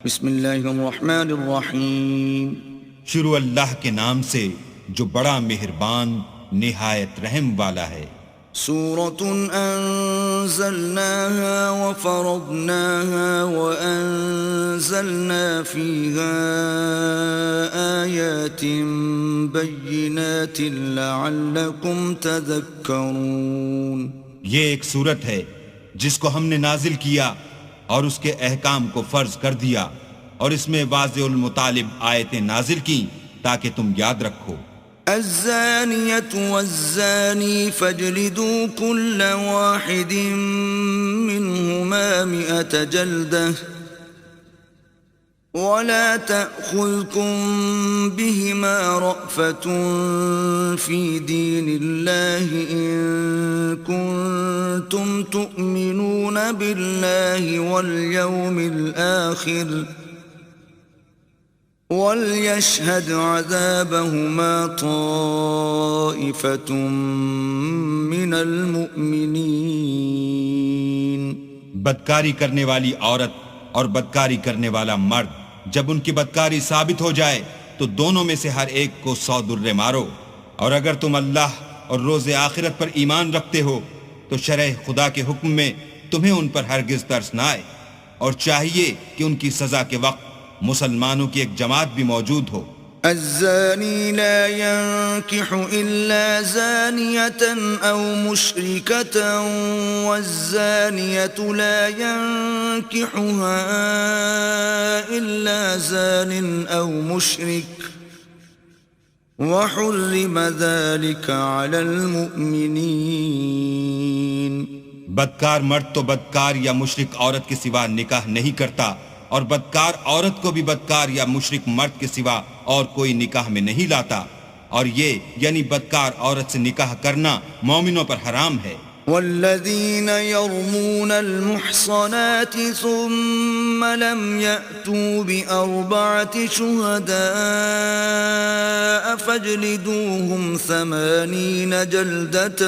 بسم اللہ الرحمن الرحیم. شروع اللہ کے نام سے جو بڑا مہربان نہایت رحم والا ہے. سورة أنزلناها وفرضناها وأنزلنا فيها آيات بينات لعلكم تذكرون. یہ ایک سورت ہے جس کو ہم نے نازل کیا اور اس کے احکام کو فرض کر دیا اور اس میں واضح المطالب آیتیں نازل کی تاکہ تم یاد رکھو. الزانية والزاني فاجلدوا كل واحد منهما 100 جلدة ولا تأخذكم بهما رأفة في دين الله إن كنتم تؤمنون بالله واليوم الآخر وَلْيَشْهَدْ عَذَابَهُمَا طَائِفَةٌ مِّنَ الْمُؤْمِنِينَ. بدکاری کرنے والی عورت اور بدکاری کرنے والا مرد جب ان کی بدکاری ثابت ہو جائے تو دونوں میں سے ہر ایک کو 100 درے مارو. اور اگر تم اللہ اور روز آخرت پر ایمان رکھتے ہو تو شرع خدا کے حکم میں تمہیں ان پر ہرگز ترس نہ آئے، اور چاہیے کہ ان کی سزا کے وقت مسلمانوں کی ایک جماعت بھی موجود ہو. الزانی لا ينكح إلا زانية أو مشركة والزانية لا ينكحها إلا زان أو مشرك وحرم ذلك على المؤمنين. بدکار مرد تو بدکار یا مشرک عورت کے سوا نکاح نہیں کرتا، اور بدکار عورت کو بھی بدکار یا مشرک مرد کے سوا اور کوئی نکاح میں نہیں لاتا، اور یہ یعنی بدکار عورت سے نکاح کرنا مومنوں پر حرام ہے. والذین یرمون المحصنات ثم لم یأتوا بأربعة شهداء فاجلدوهم 80 جلدة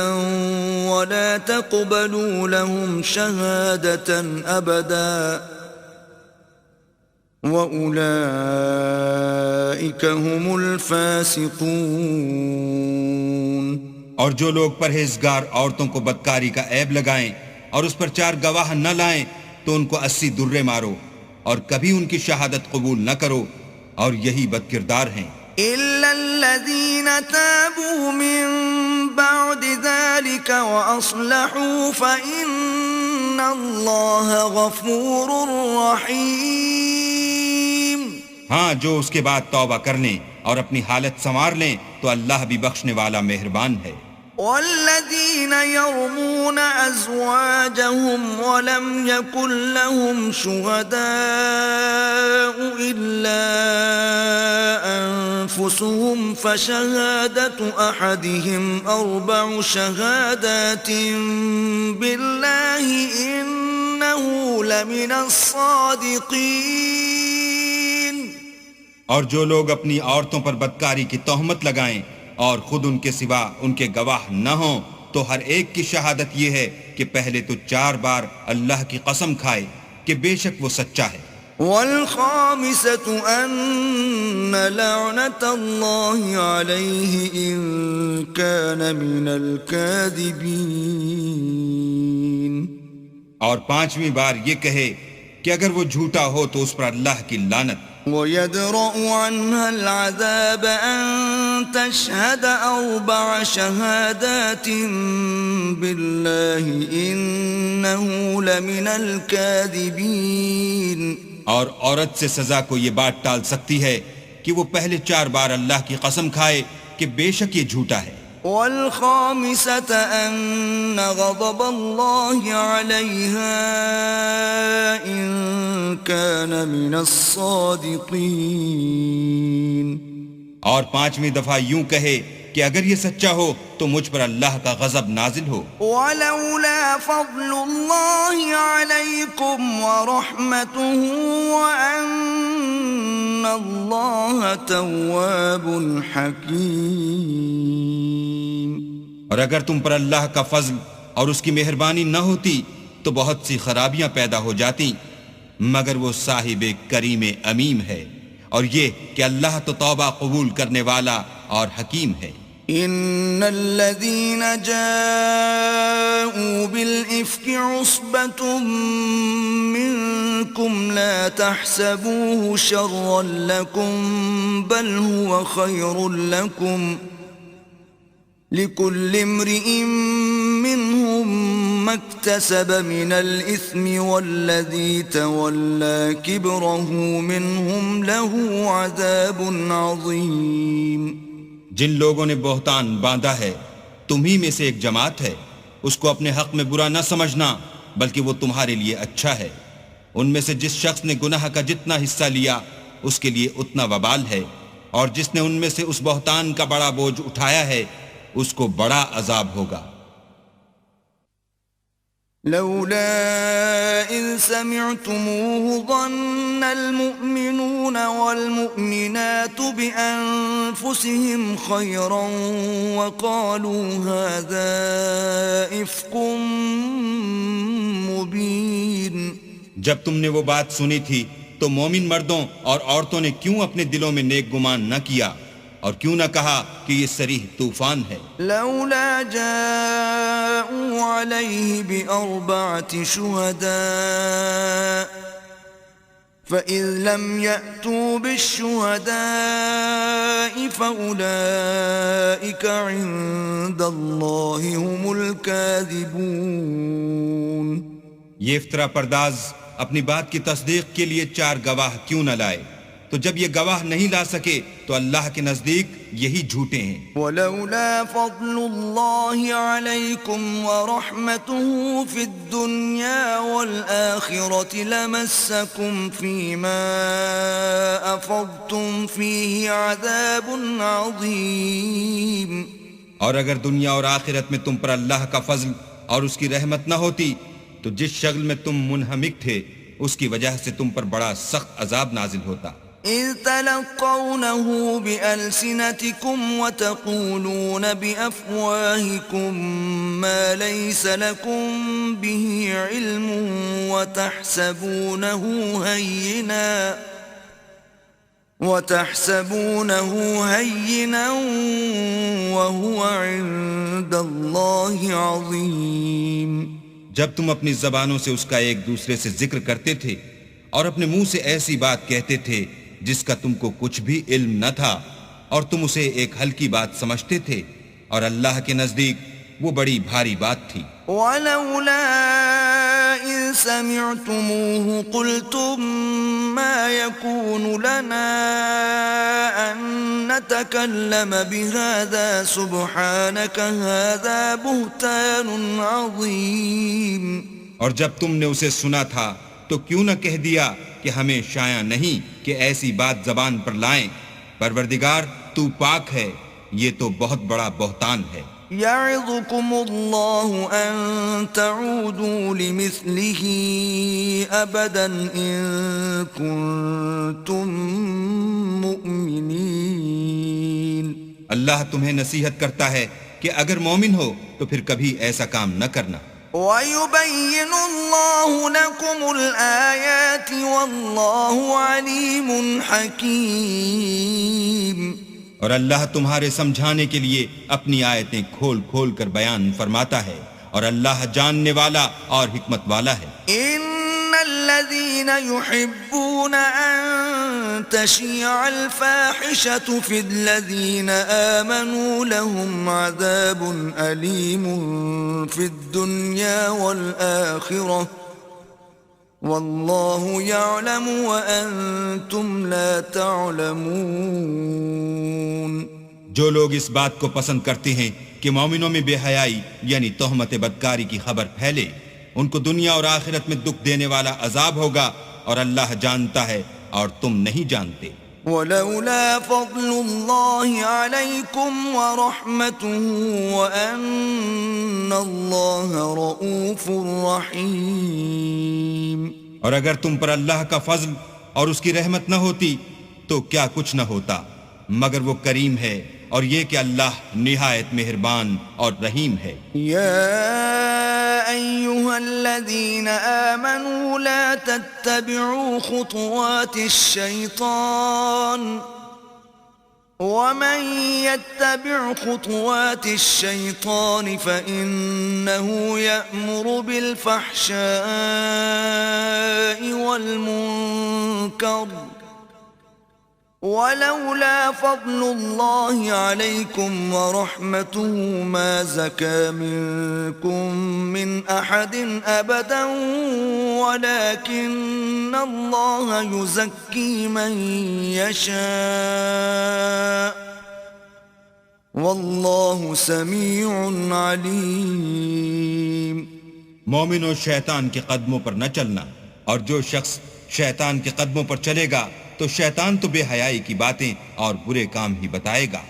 ولا تقبلوا لهم شهادة أبدا وَأُولَئِكَ هُمُ الْفَاسِقُونَ. اور جو لوگ پرہیزگار عورتوں کو بدکاری کا عیب لگائیں اور اس پر 4 گواہ نہ لائیں تو ان کو 80 درے مارو اور کبھی ان کی شہادت قبول نہ کرو، اور یہی بدکردار ہیں. إِلَّا الَّذِينَ تَابُوا مِن بَعْدِ ذَلِكَ وَأَصْلَحُوا فَإِنَّ اللَّهَ غَفُورٌ رَّحِيمٌ. ہاں، جو اس کے بعد توبہ کر لیں اور اپنی حالت سنوار لیں تو اللہ بھی بخشنے والا مہربان ہے. والذین یرمون ازواجهم ولم یکن لهم شهداء الا انفسهم فشهادة احدهم 4 شهادات بالله انه لمن الصادقین. اور جو لوگ اپنی عورتوں پر بدکاری کی تہمت لگائیں اور خود ان کے سوا ان کے گواہ نہ ہوں تو ہر ایک کی شہادت یہ ہے کہ پہلے تو 4 بار اللہ کی قسم کھائے کہ بے شک وہ سچا ہے. والخامسة أن لعنة الله عليه إن كان من الكاذبين. اور 5ویں بار یہ کہے کہ اگر وہ جھوٹا ہو تو اس پر اللہ کی لعنت. وَيَدْرَأُ عَنْهَا الْعَذَابَ أَن تَشْهَدَ 4 شهادات بِاللَّهِ إِنَّهُ لَمِنَ الْكَاذِبِينَ. اور عورت سے سزا کو یہ بات ٹال سکتی ہے کہ وہ پہلے 4 بار اللہ کی قسم کھائے کہ بے شک یہ جھوٹا ہے. والخامسة أن غضب الله عليها إن كان من الصادقين. اور 5ویں دفعہ یوں کہے کہ اگر یہ سچا ہو تو مجھ پر اللہ کا غضب نازل ہو. ولولا فضل الله عليكم ورحمته وأن الله تواب حكيم. اور اگر تم پر اللہ کا فضل اور اس کی مہربانی نہ ہوتی تو بہت سی خرابیاں پیدا ہو جاتی، مگر وہ صاحب کریم امیم ہے، اور یہ کہ اللہ تو توبہ قبول کرنے والا اور حکیم ہے۔ إن الذين جاءوا بالإفك عصبة منكم لا تحسبوه شرا لكم بل هو خير لكم لكل امرئ منهم ما اكتسب من الإثم والذي تولى كبره منهم له عذاب عظيم۔ جن لوگوں نے بہتان باندھا ہے تمہی میں سے ایک جماعت ہے، اس کو اپنے حق میں برا نہ سمجھنا بلکہ وہ تمہارے لیے اچھا ہے۔ ان میں سے جس شخص نے گناہ کا جتنا حصہ لیا اس کے لیے اتنا وبال ہے، اور جس نے ان میں سے اس بہتان کا بڑا بوجھ اٹھایا ہے اس کو بڑا عذاب ہوگا۔ لولا إذ سمعتموه ظن المؤمنون والمؤمنات بأنفسهم خيرا وقالوا هذا إفك مبين۔ جب تم نے وہ بات سنی تھی تو مومن مردوں اور عورتوں نے کیوں اپنے دلوں میں نیک گمان نہ کیا اور کیوں نہ کہا کہ یہ صریح طوفان ہے؟ لولا جاءوا عليه بأربعة شهداء فإذ لم يأتوا بالشهداء فأولئك عند الله هم الكاذبون۔ یہ افطرا پرداز اپنی بات کی تصدیق کے لیے 4 گواہ کیوں نہ لائے؟ تو جب یہ گواہ نہیں لا سکے تو اللہ کے نزدیک یہی جھوٹے ہیں۔ ولولا فضل الله عليكم ورحمته في الدنيا والآخرة لمسكم فيما أفضتم فيه عذاب عظيم۔ اور اگر دنیا اور آخرت میں تم پر اللہ کا فضل اور اس کی رحمت نہ ہوتی تو جس شغل میں تم منہمک تھے اس کی وجہ سے تم پر بڑا سخت عذاب نازل ہوتا۔ إذ تلقونه بألسنتكم وتقولون بأفواهكم ما ليس لكم به علم وتحسبونه هينا وهو عند الله عظيم۔ جب تم اپنی زبانوں سے اس کا ایک دوسرے سے ذکر کرتے تھے اور اپنے منہ سے ایسی بات کہتے تھے جس کا تم کو کچھ بھی علم نہ تھا اور تم اسے ایک ہلکی بات سمجھتے تھے، اور اللہ کے نزدیک وہ بڑی بھاری بات تھی۔ وَلَوْلَا إِذْ سَمِعْتُمُوهُ قُلْتُمْ مَا يَكُونُ لَنَا أَن نَّتَكَلَّمَ بِهَذَا سُبْحَانَكَ هَذَا بُهْتَانٌ عَظِيمٌ۔ اور جب تم نے اسے سنا تھا تو کیوں نہ کہہ دیا کہ ہمیں شایع نہیں کہ ایسی بات زبان پر لائیں، پروردگار تو پاک ہے، یہ تو بہت بڑا بہتان ہے۔ يعظكم الله أن تعودوا لمثله أبدا إن كنتم مؤمنين۔ اللہ تمہیں نصیحت کرتا ہے کہ اگر مومن ہو تو پھر کبھی ایسا کام نہ کرنا۔ وَيُبَيِّنُ اللَّهُ لَكُمُ الْآيَاتِ وَاللَّهُ عَلِيمٌ حَكِيمٌ۔ اور اللہ تمہارے سمجھانے کے لیے اپنی آیتیں کھول کھول کر بیان فرماتا ہے، اور اللہ جاننے والا اور حکمت والا ہے۔ إِنَّ الَّذِينَ يُحِبُّونَ أَن تَشِيعَ الْفَاحِشَةُ فِي الَّذِينَ آمَنُوا لَهُمْ عَذَابٌ أَلِيمٌ فِي الدُّنْيَا وَالْآخِرَةِ واللہ یعلم وانتم لا تعلمون۔ جو لوگ اس بات کو پسند کرتے ہیں کہ مومنوں میں بے حیائی یعنی تہمت بدکاری کی خبر پھیلے، ان کو دنیا اور آخرت میں دکھ دینے والا عذاب ہوگا، اور اللہ جانتا ہے اور تم نہیں جانتے۔ ولولا فضل الله عليكم ورحمته وأن الله رؤوف رحيم۔ اور اگر تم پر اللہ کا فضل اور اس کی رحمت نہ ہوتی تو کیا کچھ نہ ہوتا، مگر وہ کریم ہے، اور یہ کہ اللہ نہایت مہربان اور رحیم ہے۔ یا أيها الذين آمنوا لا تتبعوا خطوات الشيطان ومن يتبع خطوات الشيطان فإنه يأمر بالفحشاء والمنكر ولولا فضل الله عليكم ورحمته ما زكى منكم من أحد أبدا ولكن الله يزكي من يشاء والله سميع عليم. مومنوں شیطان کے قدموں پر نہ چلنا، اور جو شخص شیطان کے قدموں پر چلے گا تو شیطان تو بے حیائی کی باتیں اور برے کام ہی بتائے گا.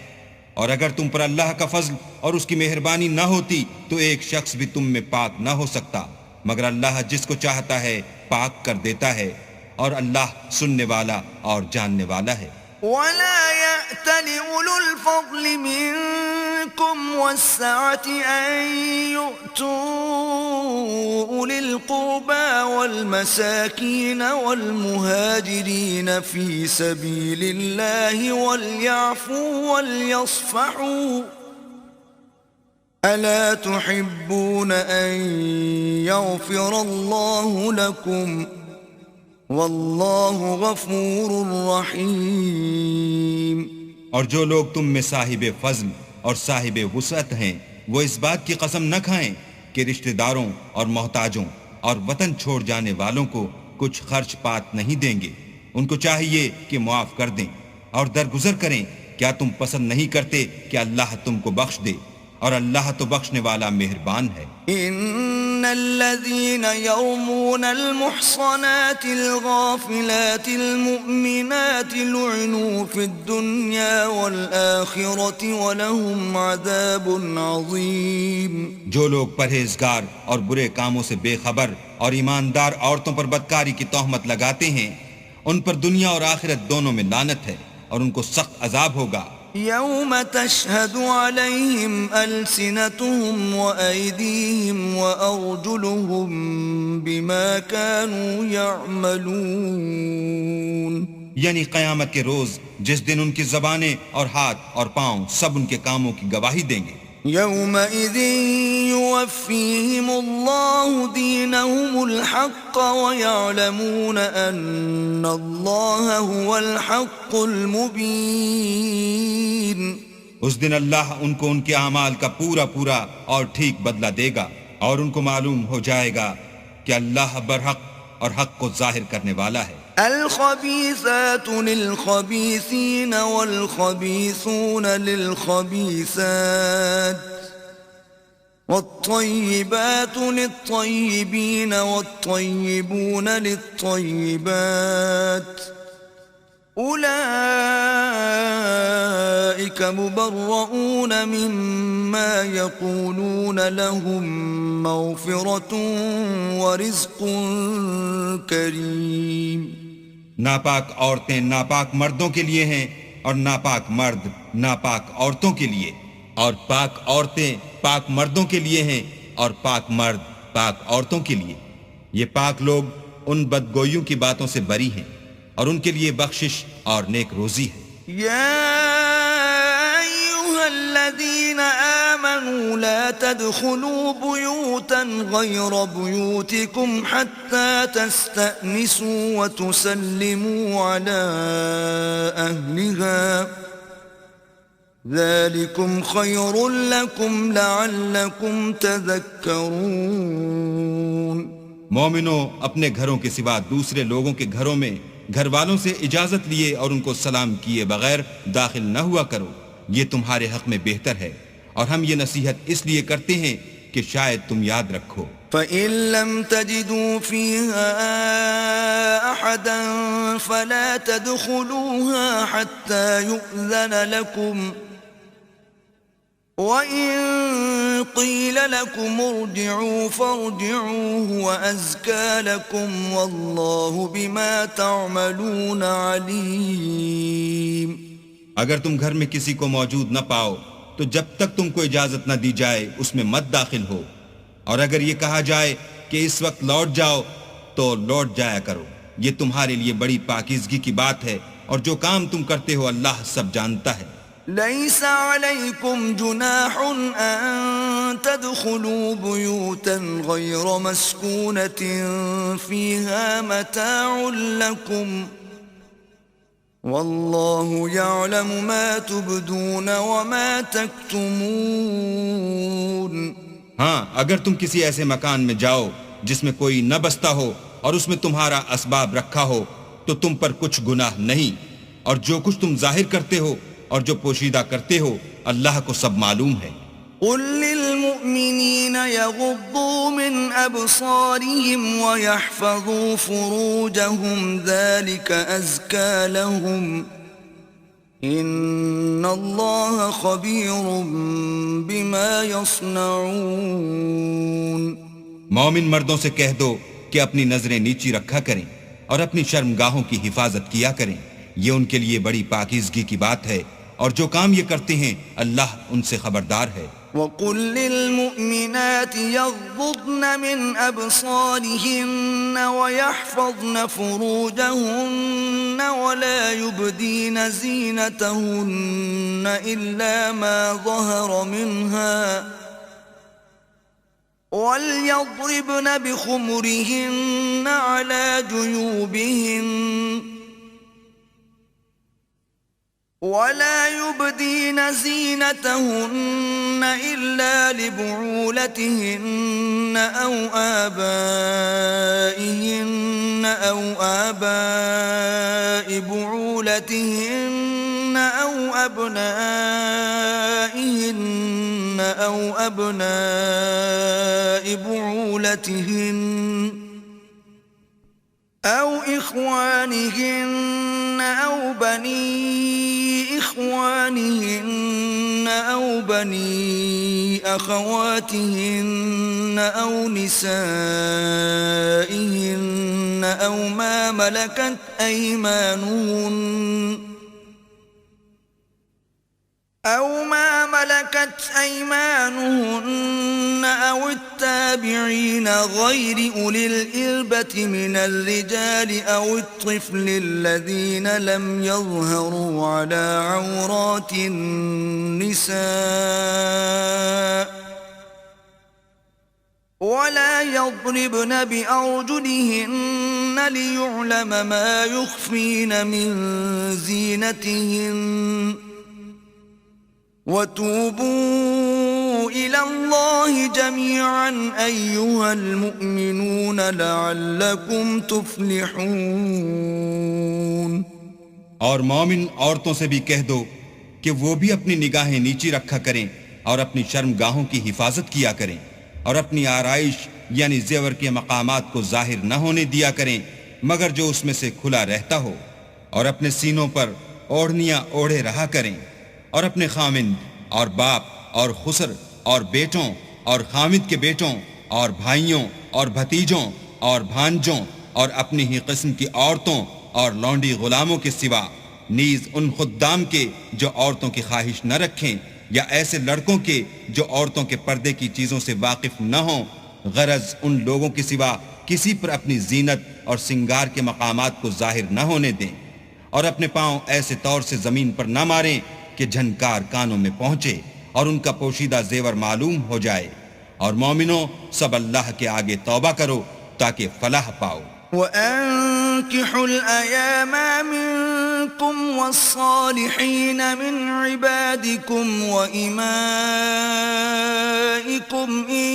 اور اگر تم پر اللہ کا فضل اور اس کی مہربانی نہ ہوتی تو ایک شخص بھی تم میں پاک نہ ہو سکتا، مگر اللہ جس کو چاہتا ہے پاک کر دیتا ہے، اور اللہ سننے والا اور جاننے والا ہے. ولا يأتل أولو الفضل منكم والسعة أن يؤتوا أولي القربى والمساكين والمهاجرين في سبيل الله وليعفوا وليصفحوا ألا تحبون أن يغفر الله لكم واللہ غفور رحیم. اور جو لوگ تم میں صاحب فضل اور صاحب وسعت ہیں وہ اس بات کی قسم نہ کھائیں کہ رشتہ داروں اور محتاجوں اور وطن چھوڑ جانے والوں کو کچھ خرچ پات نہیں دیں گے. ان کو چاہیے کہ معاف کر دیں اور درگزر کریں. کیا تم پسند نہیں کرتے کہ اللہ تم کو بخش دے؟ اور اللہ تو بخشنے والا مہربان ہے. ان الذين يرمون المحصنات الغافلات المؤمنات لعنوا في الدنيا والآخرة ولهم عذاب عظيم. جو لوگ پرہیزگار اور برے کاموں سے بے خبر اور ایماندار عورتوں پر بدکاری کی تہمت لگاتے ہیں ان پر دنیا اور آخرت دونوں میں لعنت ہے اور ان کو سخت عذاب ہوگا. يوم تشهد عليهم ألسنتهم وأيديهم وأرجلهم بما كانوا يعملون. یعنی قیامت کے روز جس دن ان کی زبانیں اور ہاتھ اور پاؤں سب ان کے کاموں کی گواہی دیں گے. يومئذ يوفيهم الله دينهم الحق ويعلمون أن الله هو الحق المبين. اس دن اللہ ان کو ان کے اعمال کا پورا پورا اور ٹھیک بدلہ دے گا اور ان کو معلوم ہو جائے گا کہ اللہ برحق اور حق کو ظاہر کرنے والا ہے. الخبيثات للخبيثين والخبيثون للخبيثات والطيبات للطيبين والطيبون للطيبات أولئك مبرؤون مما يقولون لهم مغفرة ورزق كريم. ناپاک عورتیں ناپاک مردوں کے لیے ہیں اور ناپاک مرد ناپاک عورتوں کے لیے، اور پاک عورتیں پاک مردوں کے لیے ہیں اور پاک مرد پاک عورتوں کے لیے. یہ پاک لوگ ان بدگوئیوں کی باتوں سے بری ہیں اور ان کے لیے بخشش اور نیک روزی ہے. الذين آمنوا لا تدخلوا بيوتا غير بيوتكم حتى تستأنسوا وتسلموا على أهلها ذلكم خير لكم لعلكم تذكرون. مومنوں اپنے گھروں کے سوا دوسرے لوگوں کے گھروں میں گھر والوں سے اجازت لیے اور ان کو سلام کیے بغیر داخل نہ ہوا کرو، یہ تمہارے حق میں بہتر ہے، اور ہم یہ نصیحت اس لیے کرتے ہیں کہ شاید تم یاد رکھو. فَإِن لَّمْ تَجِدُوا فِيهَا أَحَدًا فَلَا تَدْخُلُوهَا حَتَّى يُؤْذَنَ لَكُمْ وَإِن قِيلَ لَكُمْ ارْجِعُوا فَارْجِعُوا هُوَ أَزْكَىٰ لَكُمْ وَاللَّهُ بِمَا تَعْمَلُونَ عَلِيمٌ. اگر تم گھر میں کسی کو موجود نہ پاؤ تو جب تک تم کو اجازت نہ دی جائے اس میں مت داخل ہو، اور اگر یہ کہا جائے کہ اس وقت لوٹ جاؤ تو لوٹ جایا کرو، یہ تمہارے لیے بڑی پاکیزگی کی بات ہے، اور جو کام تم کرتے ہو اللہ سب جانتا ہے۔ ليس عليكم جناح أن تدخلوا بيوتا غير مسكونة فيها متاع لكم والله يعلم ما تبدون وما تكتمون۔ ہاں، اگر تم کسی ایسے مکان میں جاؤ جس میں کوئی نہ بستا ہو اور اس میں تمہارا اسباب رکھا ہو تو تم پر کچھ گناہ نہیں، اور جو کچھ تم ظاہر کرتے ہو اور جو پوشیدہ کرتے ہو اللہ کو سب معلوم ہے۔ قل للمؤمنين يغضوا من أبصارهم ويحفظوا فروجهم ذلك أزكى لهم إن الله خبير بما يصنعون۔ مومن مردوں سے کہہ دو کہ اپنی نظریں نیچی رکھا کریں اور اپنی شرمگاہوں کی حفاظت کیا کریں، یہ ان کے لیے بڑی پاکیزگی کی بات ہے، اور جو کام یہ کرتے ہیں اللہ ان سے خبردار ہے۔ وَقُلْ لِلْمُؤْمِنَاتِ يَغْضُضْنَ مِنْ أَبْصَارِهِنَّ وَيَحْفَظْنَ فُرُوجَهُنَّ وَلَا يُبْدِينَ زِينَتَهُنَّ إِلَّا مَا ظَهَرَ مِنْهَا وَلْيَضْرِبْنَ بِخُمُرِهِنَّ عَلَى جُيُوبِهِنَّ ولا يبدين زينتهن إلا لبعولتهن أو آبائهن أو آباء بعولتهن أو أبنائهن أو أبناء بعولتهن أو إخوانهن أو بني إخوانهن أو بني أخواتهن أو نسائهن أو ما ملكت أيمانهن أو التابعين غير أولي الإربة من الرجال أو الطفل الذين لم يظهروا على عورات النساء ولا يضربن بأرجلهن ليعلم ما يخفين من زينتهن وتوبوا إلى الله جميعا أيها المؤمنون لعلكم تفلحون۔ اور مومن عورتوں سے بھی کہہ دو کہ وہ بھی اپنی نگاہیں نیچی رکھا کریں اور اپنی شرمگاہوں کی حفاظت کیا کریں، اور اپنی آرائش یعنی زیور کے مقامات کو ظاہر نہ ہونے دیا کریں مگر جو اس میں سے کھلا رہتا ہو، اور اپنے سینوں پر اوڑھنیاں اوڑھے رہا کریں، اور اپنے خامند اور باپ اور خسر اور بیٹوں اور خامد کے بیٹوں اور بھائیوں اور بھتیجوں اور بھانجوں اور اپنی ہی قسم کی عورتوں اور لونڈی غلاموں کے سوا، نیز ان خدام کے جو عورتوں کی خواہش نہ رکھیں، یا ایسے لڑکوں کے جو عورتوں کے پردے کی چیزوں سے واقف نہ ہوں، غرض ان لوگوں کے سوا کسی پر اپنی زینت اور سنگار کے مقامات کو ظاہر نہ ہونے دیں، اور اپنے پاؤں ایسے طور سے زمین پر نہ ماریں کہ جھنکار کانوں میں پہنچے اور ان کا پوشیدہ زیور معلوم ہو جائے، اور مومنوں سب اللہ کے آگے توبہ کرو تاکہ فلاح پاؤ۔ وَأَنكِحُوا الْأَيَامَ مِنكُمْ وَالصَّالِحِينَ مِنْ عِبَادِكُمْ وَإِمَائِكُمْ إِنْ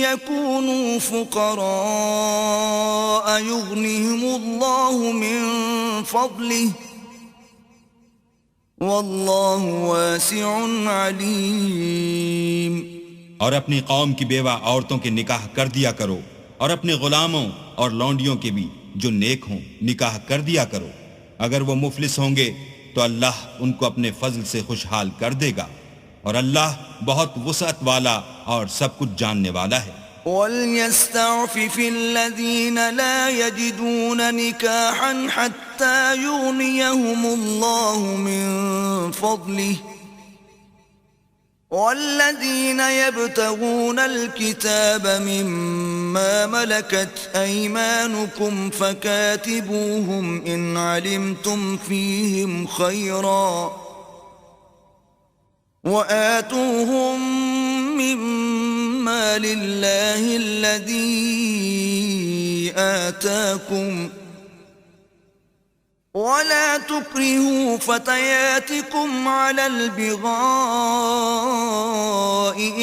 يَكُونُوا فُقَرَاءَ يُغْنِهِمُ اللَّهُ مِنْ فَضْلِهِ وَاللَّهُ وَاسِعٌ عَلِيمٌ۔ اور اپنی قوم کی بیوہ عورتوں کے نکاح کر دیا کرو، اور اپنے غلاموں اور لونڈیوں کے بھی جو نیک ہوں نکاح کر دیا کرو، اگر وہ مفلس ہوں گے تو اللہ ان کو اپنے فضل سے خوشحال کر دے گا، اور اللہ بہت وسعت والا اور سب کچھ جاننے والا ہے۔ وَلْيَسْتَعْفِفِ الَّذِينَ لَا يَجِدُونَ نِكَاحًا حَتَّى يُغْنِيَهُمُ اللَّهُ مِنْ فَضْلِهِ والذين يبتغون الكتاب مما ملكت أيمانكم فكاتبوهم إن علمتم فيهم خيرا وآتوهم مما لله الذي آتاكم ولا تكرهوا فتياتكم على البغاء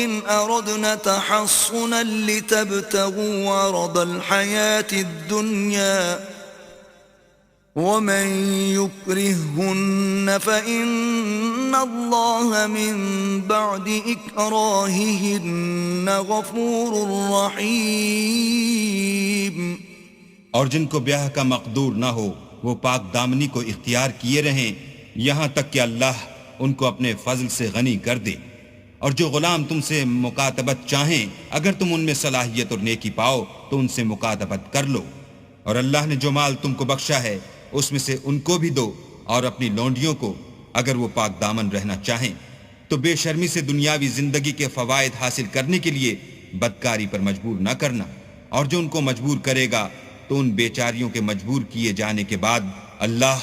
إن أردنا تحصنا لتبتغوا عرض الحياة الدنيا ومن يكرههن فإن الله من بعد إكراههن غفور رحيم. اور جن کو بیاہ کا مقدور نہ ہو وہ پاک دامنی کو اختیار کیے رہیں یہاں تک کہ اللہ ان کو اپنے فضل سے غنی کر دے. اور جو غلام تم سے مکاتبت چاہیں اگر تم ان میں صلاحیت اور نیکی پاؤ تو ان سے مکاتبت کر لو. اور اللہ نے جو مال تم کو بخشا ہے اس میں سے ان کو بھی دو اور اپنی لونڈیوں کو اگر وہ پاک دامن رہنا چاہیں. تو بے شرمی سے دنیاوی زندگی کے فوائد حاصل کرنے کے لیے بدکاری پر مجبور نہ کرنا. اور جو ان کو مجبور کرے گا تو ان بیچاریوں کے مجبور کیے جانے کے بعد اللہ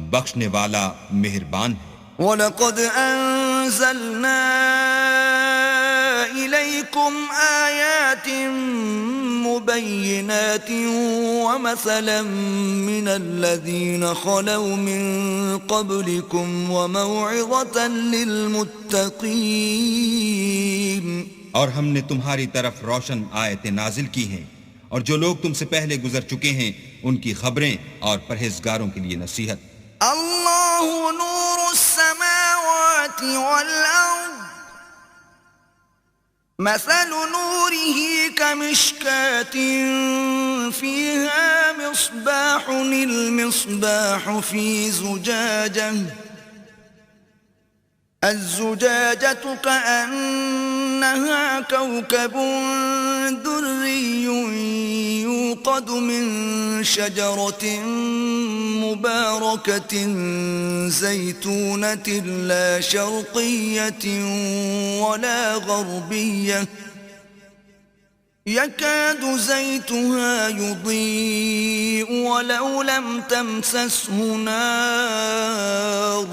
بخشنے والا مہربان ہے. وَلَقَدْ أَنزَلْنَا إِلَيْكُمْ آيَاتٍ مُبَيِّنَاتٍ وَمَثَلًا مِّنَ الَّذِينَ خَلَوْا مِن قَبْلِكُمْ وَمَوْعِظَةً لِّلْمُتَّقِينَ. اور ہم نے تمہاری طرف روشن آیتیں نازل کی ہیں اور جو لوگ تم سے پہلے گزر چکے ہیں ان کی خبریں اور پرہیزگاروں کے لیے نصیحت. اللہ نور السماوات والارض مثل نوره كمشكاة فيها مصباح المصباح في زجاجة الزجاجة كأنها كوكب دري يوقد من شجرة مباركة زيتونة لا شرقية ولا غربية يكاد زيتها يضيء ولو لم تمسسه نار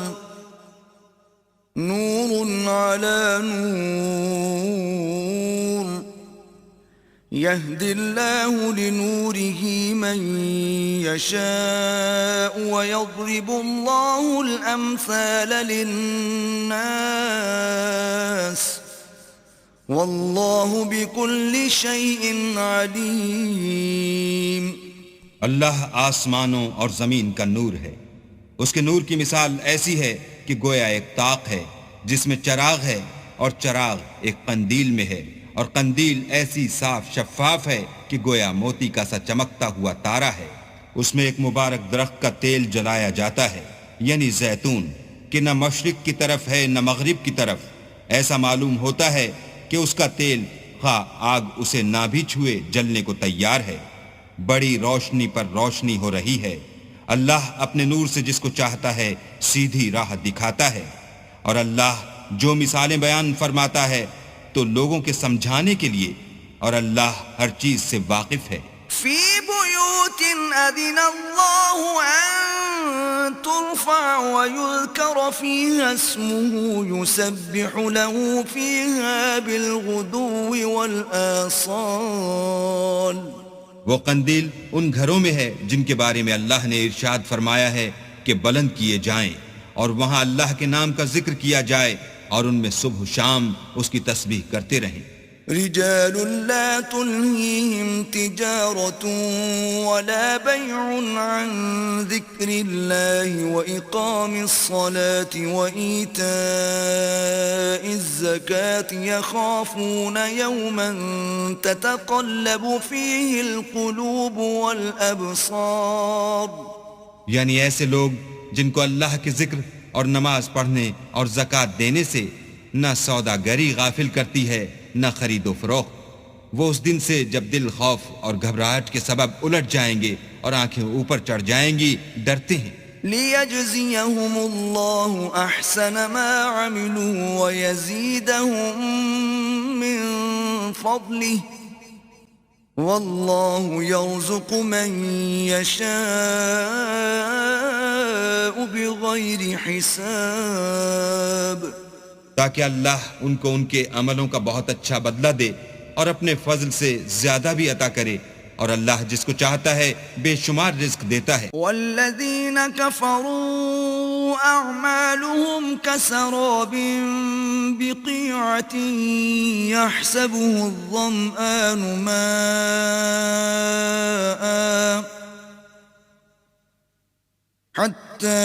نور على نور يهدي الله لنوره من يشاء ويضرب الله الأمثال للناس والله بكل شيء عليم. اللہ آسمانوں اور زمین کا نور ہے. اس کے نور کی مثال ایسی ہے کہ گویا ایک طاق ہے جس میں چراغ ہے اور چراغ ایک قندیل میں ہے اور قندیل ایسی صاف شفاف ہے کہ گویا موتی کا سا چمکتا ہوا تارا ہے. اس میں ایک مبارک درخت کا تیل جلایا جاتا ہے یعنی زیتون کہ نہ مشرق کی طرف ہے نہ مغرب کی طرف. ایسا معلوم ہوتا ہے کہ اس کا تیل خواہ آگ اسے نہ بھی چھوئے جلنے کو تیار ہے. بڑی روشنی پر روشنی ہو رہی ہے. اللہ اپنے نور سے جس کو چاہتا ہے سیدھی راہ دکھاتا ہے اور اللہ جو مثالیں بیان فرماتا ہے تو لوگوں کے سمجھانے کے لیے اور اللہ ہر چیز سے واقف ہے. فی بیوت اذن اللہ ان ترفع ویذکر فیہا اسمہ یسبح له فیہا بالغدو والآصال. وہ قندیل ان گھروں میں ہے جن کے بارے میں اللہ نے ارشاد فرمایا ہے کہ بلند کیے جائیں اور وہاں اللہ کے نام کا ذکر کیا جائے اور ان میں صبح و شام اس کی تسبیح کرتے رہیں. رجال لا تلهيهم تجارة ولا بيع عن ذكر الله وإقام الصلاة وإيتاء الزكاة يخافون يوما تتقلب فيه القلوب والأبصار. یعنی ایسے لوگ جن کو اللہ کے ذکر اور نماز پڑھنے اور زکوٰۃ دینے سے نہ سوداگری غافل کرتی ہے نہ خرید و فروخت. وہ اس دن سے جب دل خوف اور گھبراہٹ کے سبب الٹ جائیں گے اور آنکھیں اوپر چڑھ جائیں گی ڈرتے ہیں. ليجزيهم الله أحسن ما عملوا ويزيدهم من فضله والله يرزق من يشاء بغير حساب. تاکہ اللہ ان کو ان کے عملوں کا بہت اچھا بدلہ دے اور اپنے فضل سے زیادہ بھی عطا کرے، اور اللہ جس کو چاہتا ہے بے شمار رزق دیتا ہے. والذین کفروا اعمالهم كسراب بقيعة يحسبه الظمآن ماء حتى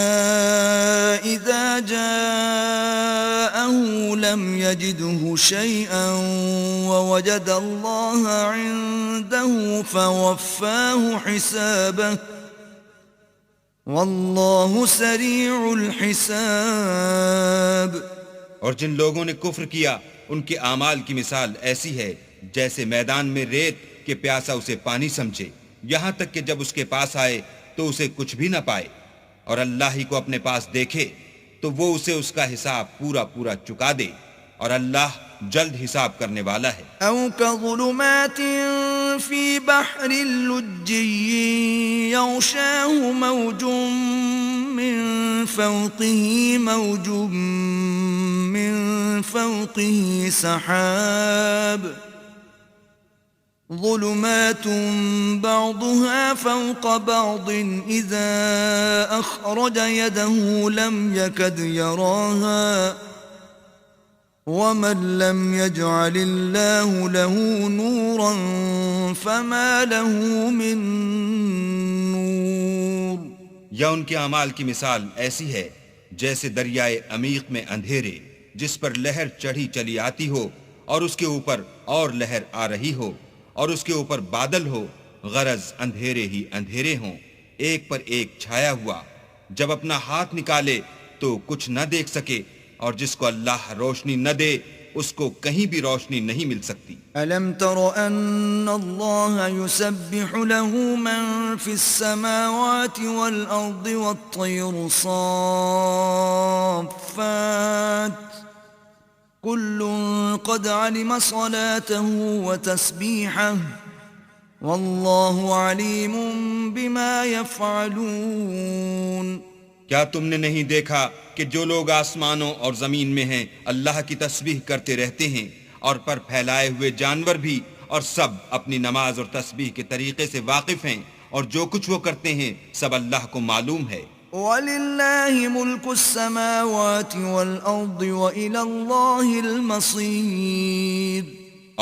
إذا جاءه لم يجده شيئا ووجد الله عنده فوفاه حسابه والله سريع الحساب. اور جن لوگوں نے کفر کیا ان کے اعمال کی مثال ایسی ہے جیسے میدان میں ریت کہ پیاسا اسے پانی سمجھے، یہاں تک کہ جب اس کے پاس آئے تو اسے کچھ بھی نہ پائے، اور اللہ ہی کو اپنے پاس دیکھے تو وہ اسے اس کا حساب پورا پورا چکا دے، اور اللہ جلد حساب کرنے والا ہے. او كظلمات في بحر اللجي يغشاه موج من فوقه موج من فوقه سحاب ظلمات بعضها فوق بعض إذا أخرج يده لم يكد يراها ومن لم يجعل الله له نورا فما له من نور. یا ان کے اعمال کی مثال ایسی ہے جیسے دریائے عمیق میں اندھیرے جس پر لہر چڑھی چلی آتی ہو اور اس کے اوپر اور لہر آ رہی ہو اور اس کے اوپر بادل ہو، غرض اندھیرے ہی اندھیرے ہوں، ایک پر ایک چھایا ہوا، جب اپنا ہاتھ نکالے تو کچھ نہ دیکھ سکے، اور جس کو اللہ روشنی نہ دے اس کو کہیں بھی روشنی نہیں مل سکتی. أَلَمْ تَرَ أَنَّ اللَّهَ يُسَبِّحُ لَهُ مَن فِي السَّمَاوَاتِ وَالْأَرْضِ وَالطَّيْرُ صَافَّاتٍ كُلٌّ قَدْ عَلِمَ صَلَاتَهُ وَتَسْبِيحَهُ وَاللَّهُ عَلِيمٌ بِمَا يَفْعَلُونَ. کیا تم نے نہیں دیکھا کہ جو لوگ آسمانوں اور زمین میں ہیں اللہ کی تسبیح کرتے رہتے ہیں، اور پر پھیلائے ہوئے جانور بھی، اور سب اپنی نماز اور تسبیح کے طریقے سے واقف ہیں، اور جو کچھ وہ کرتے ہیں سب اللہ کو معلوم ہے. وَلِلَّهِ مُلْكُ السَّمَاوَاتِ وَالْأَرْضِ وَإِلَى اللَّهِ الْمَصِيرُ.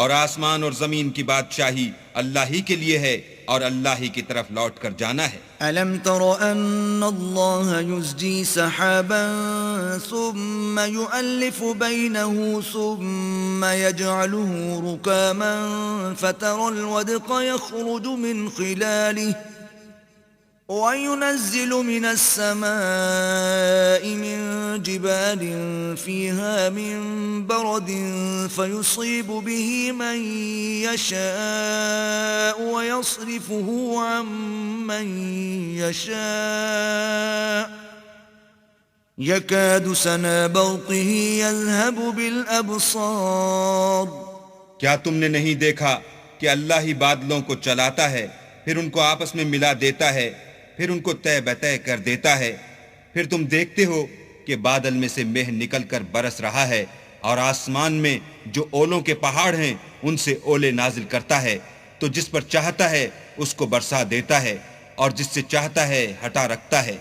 اور آسمان اور زمین کی بادشاہی اللہ ہی کے لیے ہے، اور اللہ ہی کی طرف لوٹ کر جانا ہے. أَلَمْ تَرَ أَنَّ اللَّهَ يُزْجِي سَحَابًا ثُمَّ يُؤَلِّفُ بَيْنَهُ ثُمَّ يَجْعَلُهُ رُكَامًا فَتَرَى الْوَدْقَ يَخْرُجُ مِنْ خِلَالِهِ وَيُنَزِّلُ مِنَ السَّمَاءِ مِن جِبَالٍ فِيهَا مِن بَرَدٍ فَيُصِيبُ بِهِ مَن يَشَاءُ وَيَصْرِفُهُ عَن مَّن يَشَاءُ يَكَادُ سَنَا بَرْقِهِ يَذْهَبُ بِالْأَبْصَارِ. کیا تم نے نہیں دیکھا کہ اللہ ہی بادلوں کو چلاتا ہے، پھر ان کو آپس میں ملا دیتا ہے، پھر ان کو طے بطے کر دیتا ہے، پھر تم دیکھتے ہو کہ بادل میں سے مہ نکل کر برس رہا ہے، اور آسمان میں جو اولوں کے پہاڑ ہیں ان سے اولے نازل کرتا ہے، تو جس پر چاہتا ہے اس کو برسا دیتا ہے، اور جس سے چاہتا ہے ہٹا رکھتا ہے.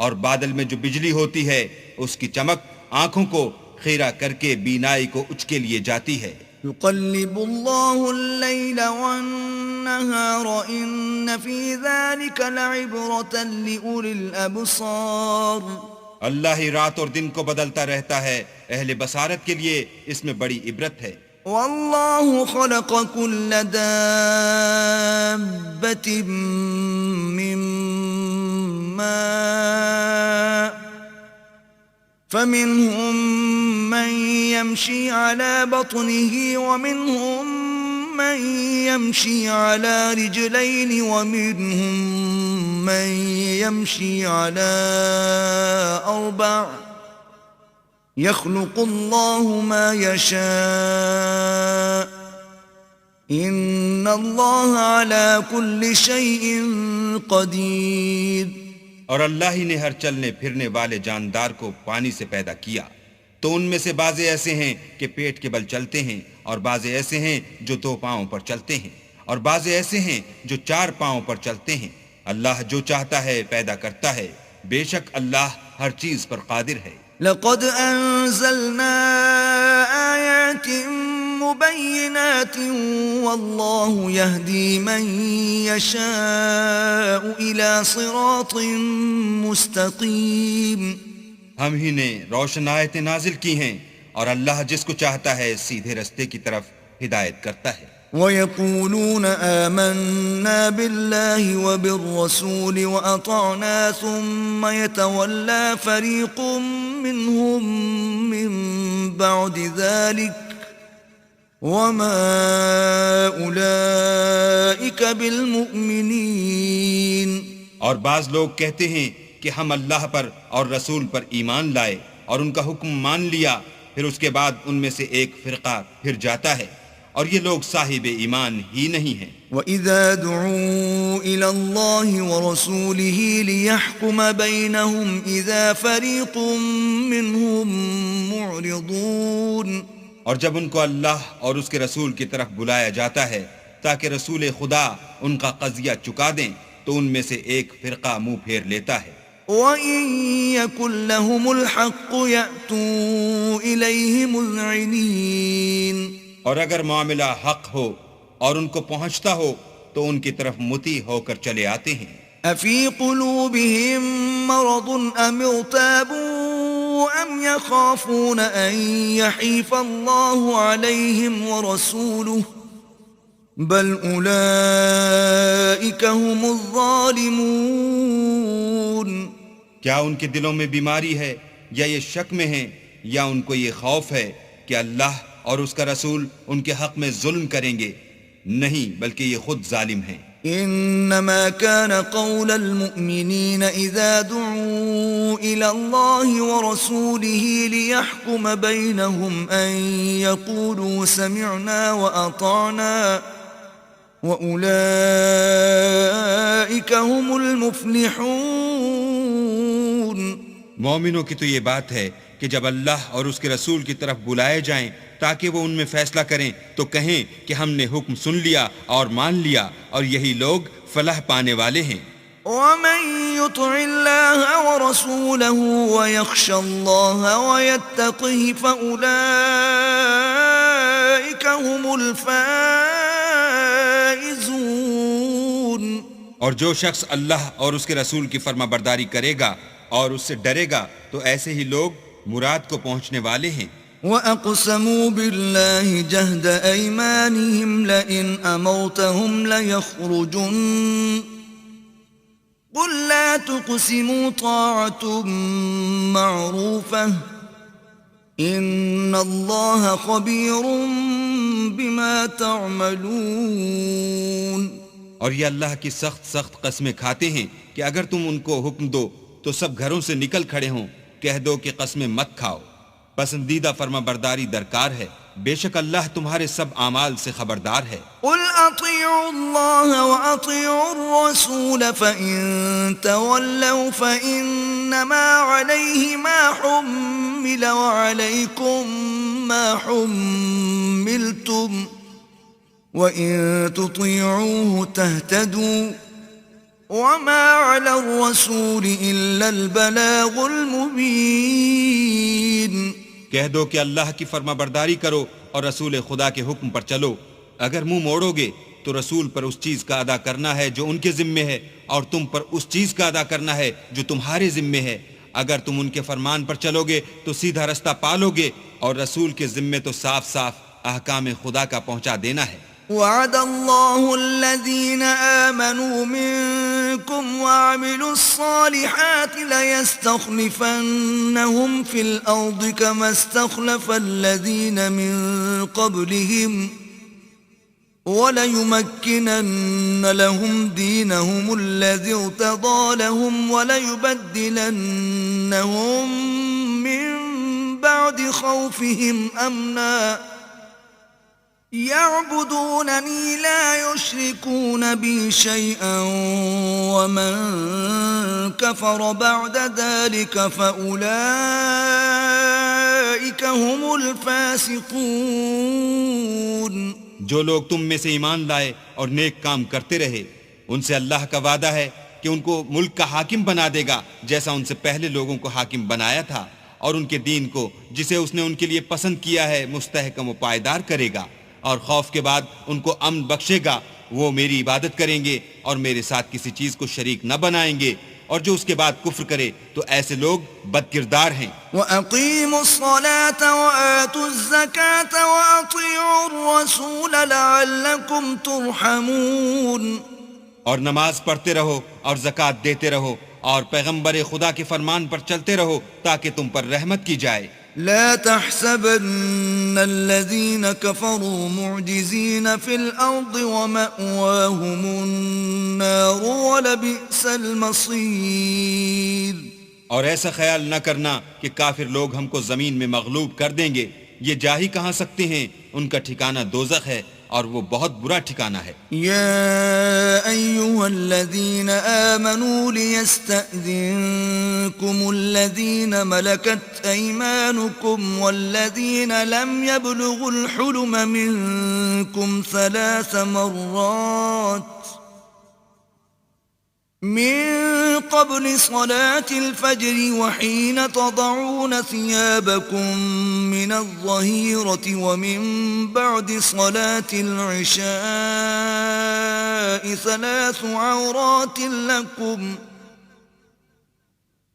اور بادل میں جو بجلی ہوتی ہے اس کی چمک آنکھوں کو خیرہ کر کے بینائی کو اچکے لیے جاتی ہے. يقلب الله الليل والنهار إن في ذلك لعبرة لأولي الأبصار. اللہ ہی رات اور دن کو بدلتا رہتا ہے، اہل بصارت کے لیے اس میں بڑی عبرت ہے. والله خلق كل دابة من ماء فمنهم من يمشي على بطنه ومنهم من يمشي على رجلين ومنهم من يمشي على أربع يخلق الله ما يشاء إن الله على كل شيء قدير. اور اللہ ہی نے ہر چلنے پھرنے والے جاندار کو پانی سے پیدا کیا، تو ان میں سے بعض ایسے ہیں کہ پیٹ کے بل چلتے ہیں، اور بعض ایسے ہیں جو 2 پاؤں پر چلتے ہیں، اور بعض ایسے ہیں جو 4 پاؤں پر چلتے ہیں. اللہ جو چاہتا ہے پیدا کرتا ہے، بے شک اللہ ہر چیز پر قادر ہے. لقد أنزلنا آيات مبينات والله يهدي من يشاء إلى صراط مستقيم. ہم ہی نے روشن آیتیں نازل کی ہیں، اور اللہ جس کو چاہتا ہے سیدھے رستے کی طرف ہدایت کرتا ہے. وَيَقُولُونَ آمَنَّا بِاللَّهِ وَبِالرَّسُولِ وَأَطَعْنَا ثُمَّ يَتَوَلَّى فَرِيقٌ مِّنْهُمْ مِّن بَعْدِ ذَلِكَ وَمَا أُولَئِكَ بِالْمُؤْمِنِينَ. اور بعض لوگ کہتے ہیں کہ ہم اللہ پر اور رسول پر ایمان لائے اور ان کا حکم مان لیا، پھر اس کے بعد ان میں سے ایک فرقہ پھر جاتا ہے، اور یہ لوگ صاحب ایمان ہی نہیں ہیں. وَإِذَا دُعُوا إِلَى اللَّهِ وَرَسُولِهِ لِيَحْكُمَ بَيْنَهُمْ إِذَا فَرِيقٌ مِّنْهُمْ مُعْرِضُونَ. اور جب ان کو اللہ اور اس کے رسول کی طرف بلایا جاتا ہے تاکہ رسول خدا ان کا قضیہ چکا دیں، تو ان میں سے ایک فرقہ منہ پھیر لیتا ہے. وَإِن يَكُن لَّهُمُ الْحَقُّ يَأْتُوا إِلَيْهِ مُذْعِنِينَ. اور اگر معاملہ حق ہو اور ان کو پہنچتا ہو تو ان کی طرف مطیع ہو کر چلے آتے ہیں. أَفِي قُلُوبِهِم مَّرَضٌ أَمِ ارْتَابُوا أَمْ يَخَافُونَ أَن يَحِيفَ اللَّهُ عَلَيْهِمْ وَرَسُولُهُ بَلْ أُولَئِكَ هُمُ الظَّالِمُونَ. کیا ان کے دلوں میں بیماری ہے یا یہ شک میں ہیں یا ان کو یہ خوف ہے کہ اللہ اور اس کا رسول ان کے حق میں ظلم کریں گے؟ نہیں، بلکہ یہ خود ظالم ہیں. انما كان قول المؤمنين اذا دعوا الى الله ورسوله ليحكم بينهم ان يقولوا سمعنا واطعنا واولئك هم المفلحون. مومنوں کی تو یہ بات ہے کہ جب اللہ اور اس کے رسول کی طرف بلائے جائیں تاکہ وہ ان میں فیصلہ کریں تو کہیں کہ ہم نے حکم سن لیا اور مان لیا، اور یہی لوگ فلاح پانے والے ہیں. ومن يطع الله ورسوله ويخشى الله ويتقه فأولئك هم الفائزون. اور جو شخص اللہ اور اس کے رسول کی فرما برداری کرے گا اور اس سے ڈرے گا تو ایسے ہی لوگ مراد کو پہنچنے والے ہیں. وَأَقْسَمُوا بِاللَّهِ جَهْدَ أَيْمَانِهِمْ لَئِنْ أَمَرْتَهُمْ لَيَخْرُجُنَّ قُلْ لَا تُقْسِمُوا طَاعَةٌ مَّعْرُوفَةٌ إِنَّ اللَّهَ خَبِيرٌ بِمَا تَعْمَلُونَ. اور یہ اللہ کی سخت قسمیں کھاتے ہیں کہ اگر تم ان کو حکم دو تو سب گھروں سے نکل کھڑے ہوں. کہہ دو کہ قسمیں مت کھاؤ، پسندیدہ فرما برداری درکار ہے، بے شک اللہ تمہارے سب اعمال سے خبردار ہے. قل اطیعوا اللہ واطیعوا الرسول فإن تولوا فإنما علیہ ما حمل وعلیکم ما حملتم وإن تطیعوه تهتدوا وما على الرسول إلا البلاغ المبين. کہہ دو کہ اللہ کی فرما برداری کرو اور رسول خدا کے حکم پر چلو. اگر منہ موڑو گے تو رسول پر اس چیز کا ادا کرنا ہے جو ان کے ذمے ہے، اور تم پر اس چیز کا ادا کرنا ہے جو تمہارے ذمے ہے. اگر تم ان کے فرمان پر چلو گے تو سیدھا رستہ پالو گے، اور رسول کے ذمے تو صاف احکام خدا کا پہنچا دینا ہے. وعد الله الذين آمنوا منكم وعملوا الصالحات ليستخلفنهم في الأرض كما استخلف الذين من قبلهم وَلَيُمَكِّنَنَّ لَهُمْ دِينَهُمُ الَّذِي ارْتَضَىٰ لَهُمْ وَلَيُبَدِّلَنَّهُم مِّن بَعْدِ خَوْفِهِمْ أَمْنًا يَعْبُدُونَنِي لَا يُشْرِكُونَ بِي شَيْئًا وَمَن كَفَرَ بَعْدَ ذَلِكَ فَأُولَٰئِكَ هُمُ الْفَاسِقُونَ۔ جو لوگ تم میں سے ایمان لائے اور نیک کام کرتے رہے ان سے اللہ کا وعدہ ہے کہ ان کو ملک کا حاکم بنا دے گا جیسا ان سے پہلے لوگوں کو حاکم بنایا تھا، اور ان کے دین کو جسے اس نے ان کے لیے پسند کیا ہے مستحکم و پائیدار کرے گا، اور خوف کے بعد ان کو امن بخشے گا۔ وہ میری عبادت کریں گے اور میرے ساتھ کسی چیز کو شریک نہ بنائیں گے، اور جو اس کے بعد کفر کرے تو ایسے لوگ بد کردار ہیں۔ وَأَقِيمُوا الصَّلَاةَ وَآتُوا الزَّكَاةَ وَأَطِيعُوا الرَّسُولَ لَعَلَّكُمْ تُرْحَمُونَ۔ اور نماز پڑھتے رہو اور زکوٰۃ دیتے رہو اور پیغمبر خدا کے فرمان پر چلتے رہو تاکہ تم پر رحمت کی جائے۔ لا تحسبن الذين كفروا معجزين في الأرض ومأواهم النار ولبئس المصير۔ اور ایسا خیال نہ کرنا کہ کافر لوگ ہم کو زمین میں مغلوب کر دیں گے، یہ جا ہی کہاں سکتے ہیں، ان کا ٹھکانہ دوزخ ہے اور وہ بہت برا ٹھکانہ ہے۔ یا ایھا الذین آمنوا لیستأذنکم الذین ملکت ایمانکم والذین لم یبلغوا الحلم منکم 3 مرات من قبل صلاة الفجر وحين تضعون ثيابكم من الظهيرة ومن بعد صلاة العشاء 3 عورات لكم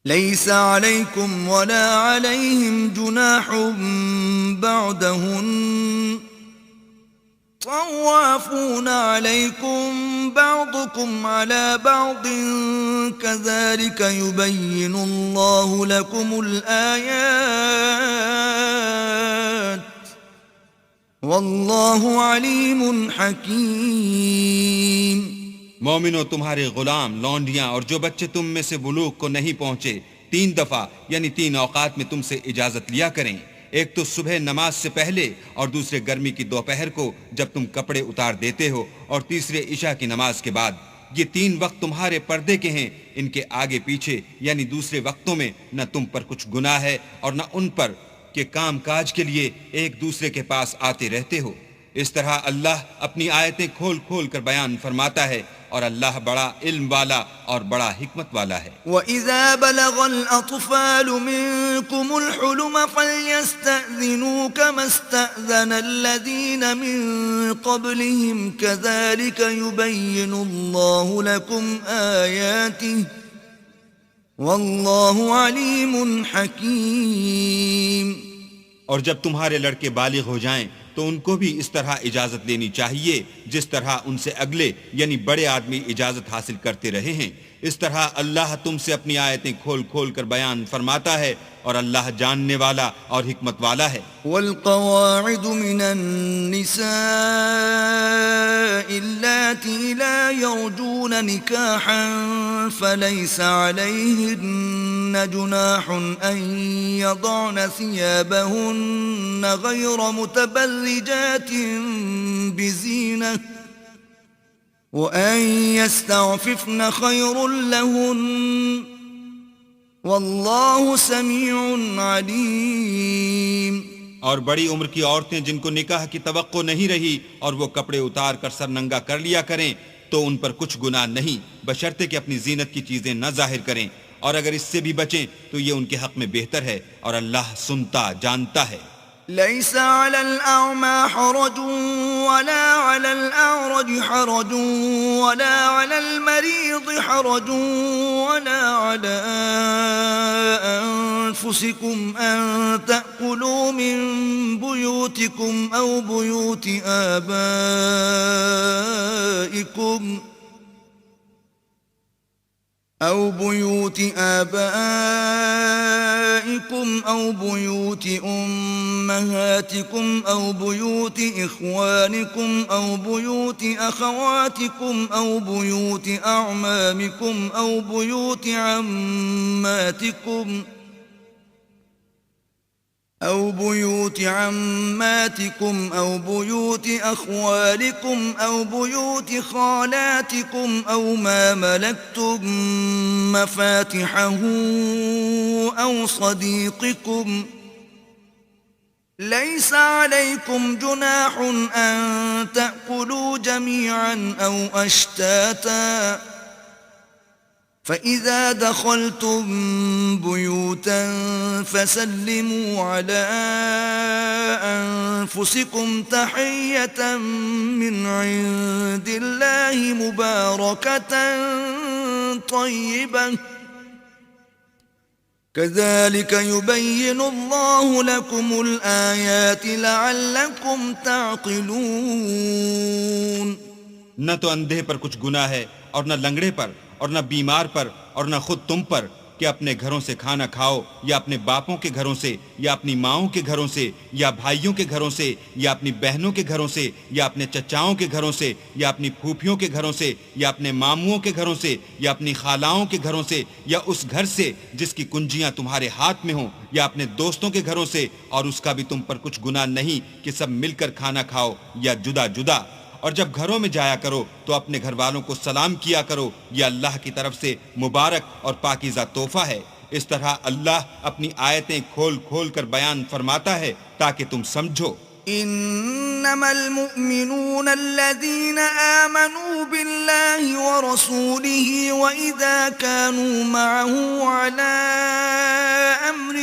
ليس عليكم ولا عليهم جناح بعدهن طوافون عليكم بعضكم على بعض كذلك يبين الله لكم الآيات والله عليم حكيم۔ مومنو، تمہارے غلام، لونڈیاں اور جو بچے تم میں سے بلوغ کو نہیں پہنچے 3 دفعہ یعنی 3 اوقات میں تم سے اجازت لیا کریں، ایک تو صبح نماز سے پہلے اور دوسرے گرمی کی دوپہر کو جب تم کپڑے اتار دیتے ہو، اور تیسرے عشاء کی نماز کے بعد۔ یہ 3 وقت تمہارے پردے کے ہیں، ان کے آگے پیچھے یعنی دوسرے وقتوں میں نہ تم پر کچھ گناہ ہے اور نہ ان پر کہ کام کاج کے لیے ایک دوسرے کے پاس آتے رہتے ہو۔ اس طرح اللہ اپنی آیتیں کھول کھول کر بیان فرماتا ہے، اور اللہ بڑا علم والا اور بڑا حکمت والا ہے۔ وَإِذَا بَلَغَ الْأَطْفَالُ مِنْكُمُ الْحُلُمَ فَلْيَسْتَأْذِنُوا كَمَا اسْتَأْذَنَ الَّذِينَ مِنْ قَبْلِهِمْ كَذَلِكَ يُبَيِّنُ اللَّهُ لَكُمْ آيَاتِهِ وَاللَّهُ عَلِيمٌ حَكِيمٌ۔ اور جب تمہارے لڑکے بالغ ہو جائیں تو ان کو بھی اس طرح اجازت لینی چاہیے جس طرح ان سے اگلے یعنی بڑے آدمی اجازت حاصل کرتے رہے ہیں۔ اس طرح اللہ تم سے اپنی آیتیں کھول کھول کر بیان فرماتا ہے، اور اللہ جاننے والا اور حکمت والا ہے۔ والقواعد من النساء اللاتي لا يرجون نكاحا فليس عليهن جناح أن يضعن ثيابهن غير متبرجات بزينة وأن يستعففن خير لهن واللہ سمیع علیم۔ اور بڑی عمر کی عورتیں جن کو نکاح کی توقع نہیں رہی اور وہ کپڑے اتار کر سر ننگا کر لیا کریں تو ان پر کچھ گناہ نہیں، بشرطے کہ اپنی زینت کی چیزیں نہ ظاہر کریں، اور اگر اس سے بھی بچیں تو یہ ان کے حق میں بہتر ہے، اور اللہ سنتا جانتا ہے۔ ليس على الأعمى حرج ولا على الأعرج حرج ولا على المريض حرج ولا على أنفسكم أن تأكلوا من بيوتكم أو بيوت آبائكم أو بيوت آبائكم أو بيوت أمهاتكم أو بيوت إخوانكم أو بيوت أخواتكم أو بيوت أعمامكم أو بيوت عماتكم أو بيوت أخوالكم أو بيوت خالاتكم أو ما ملكتم مفاتحه أو صديقكم ليس عليكم جناح أن تأكلوا جميعا أو أشتاتا فإذا دخلتم بيوتا فسلموا على أنفسكم تحية من عند الله مباركة طيبة كذلك يبين الله لكم الآيات لعلكم تعقلون. نہ تو اندھے پر کچھ گناہ ہے اور نہ لنگڑے پر اور نہ بیمار پر اور نہ خود تم پر کہ اپنے گھروں سے کھانا کھاؤ یا اپنے باپوں کے گھروں سے یا اپنی ماؤں کے گھروں سے یا بھائیوں کے گھروں سے یا اپنی بہنوں کے گھروں سے یا اپنے چچاؤں کے گھروں سے یا اپنی پھوپھیوں کے گھروں سے یا اپنے ماموں کے گھروں سے یا اپنی خالاؤں کے گھروں سے یا اس گھر سے جس کی کنجیاں تمہارے ہاتھ میں ہوں یا اپنے دوستوں کے گھروں سے اور اس کا بھی تم پر کچھ گناہ نہیں کہ سب مل کر کھانا کھاؤ یا جدا جدا. اور جب گھروں میں جایا کرو تو اپنے گھر والوں کو سلام کیا کرو، یہ اللہ کی طرف سے مبارک اور پاکیزہ تحفہ ہے. اس طرح اللہ اپنی آیتیں کھول کھول کر بیان فرماتا ہے تاکہ تم سمجھو. انما المؤمنون الذين آمنوا بالله ورسوله واذا كانوا معه على امر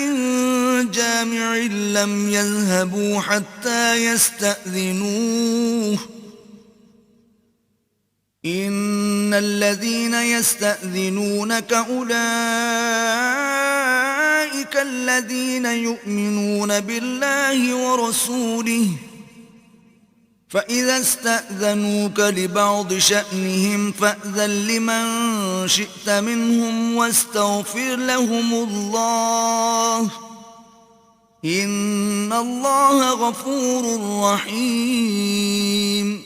جامع لم يذهبوا حتى يستأذنوه ان الذين يستأذنونك اولئك الذين يؤمنون بالله ورسوله فإذا استأذنوك لبعض شأنهم فأذن لمن شئت منهم واستغفر لهم الله ان اللہ غفور رحیم.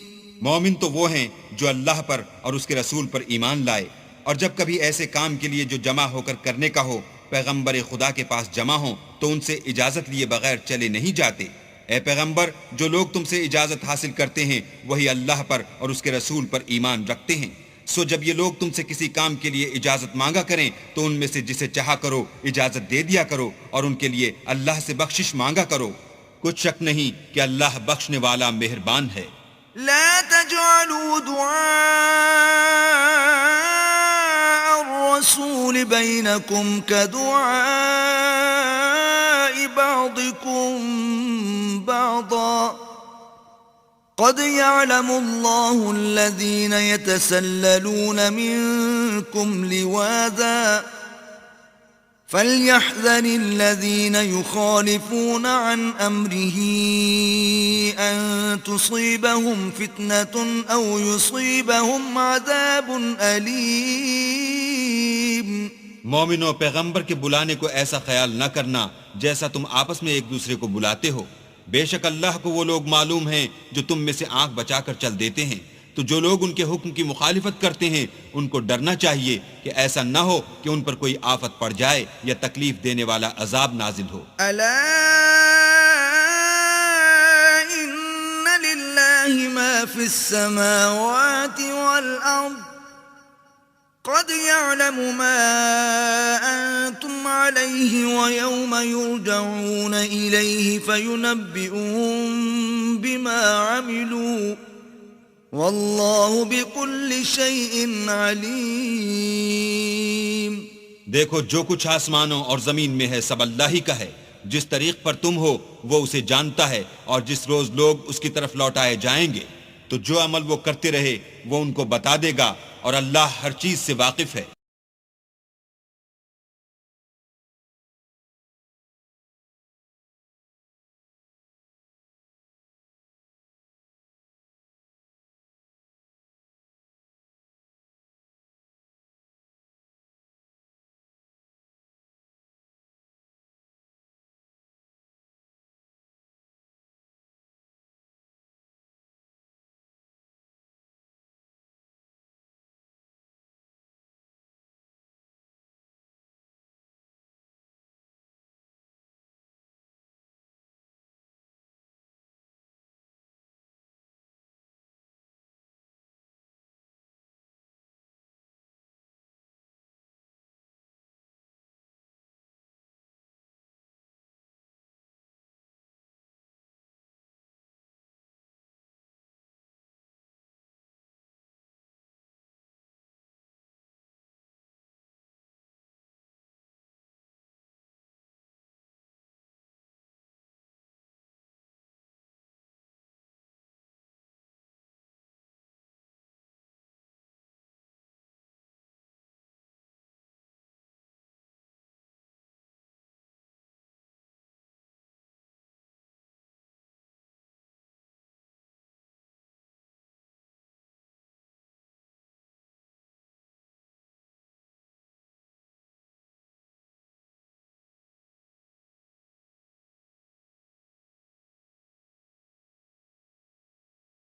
مومن تو وہ ہیں جو اللہ پر اور اس کے رسول پر ایمان لائے، اور جب کبھی ایسے کام کے لیے جو جمع ہو کر کرنے کا ہو پیغمبر خدا کے پاس جمع ہوں تو ان سے اجازت لیے بغیر چلے نہیں جاتے. اے پیغمبر، جو لوگ تم سے اجازت حاصل کرتے ہیں وہی اللہ پر اور اس کے رسول پر ایمان رکھتے ہیں. سو جب یہ لوگ تم سے کسی کام کے لیے اجازت مانگا کریں تو ان میں سے جسے چاہا کرو اجازت دے دیا کرو اور ان کے لیے اللہ سے بخشش مانگا کرو. کچھ شک نہیں کہ اللہ بخشنے والا مہربان ہے. لا تجعلوا دعاء الرسول بينكم كدعاء بعضكم بعضا قد يعلم الله الذين يتسللون منكم لواذا فليحذر الذين يخالفون عن أمره أن تصيبهم فتنة أو يصيبهم عذاب أليم. مومنوں، پیغمبر کے بلانے کو ایسا خیال نہ کرنا جیسا تم آپس میں ایک دوسرے کو بلاتے ہو. بے شک اللہ کو وہ لوگ معلوم ہیں جو تم میں سے آنکھ بچا کر چل دیتے ہیں. تو جو لوگ ان کے حکم کی مخالفت کرتے ہیں ان کو ڈرنا چاہیے کہ ایسا نہ ہو کہ ان پر کوئی آفت پڑ جائے یا تکلیف دینے والا عذاب نازل ہو. الا ان للہ ما فی السماوات والارض قد يعلم ما انتم علیہ ویوم یرجعون الیہ فینبئون بما عملوا واللہ بكل شیء علیم. دیکھو، جو کچھ آسمانوں اور زمین میں ہے سب اللہ ہی کا ہے. جس طریق پر تم ہو وہ اسے جانتا ہے، اور جس روز لوگ اس کی طرف لوٹائے جائیں گے تو جو عمل وہ کرتے رہے وہ ان کو بتا دے گا، اور اللہ ہر چیز سے واقف ہے.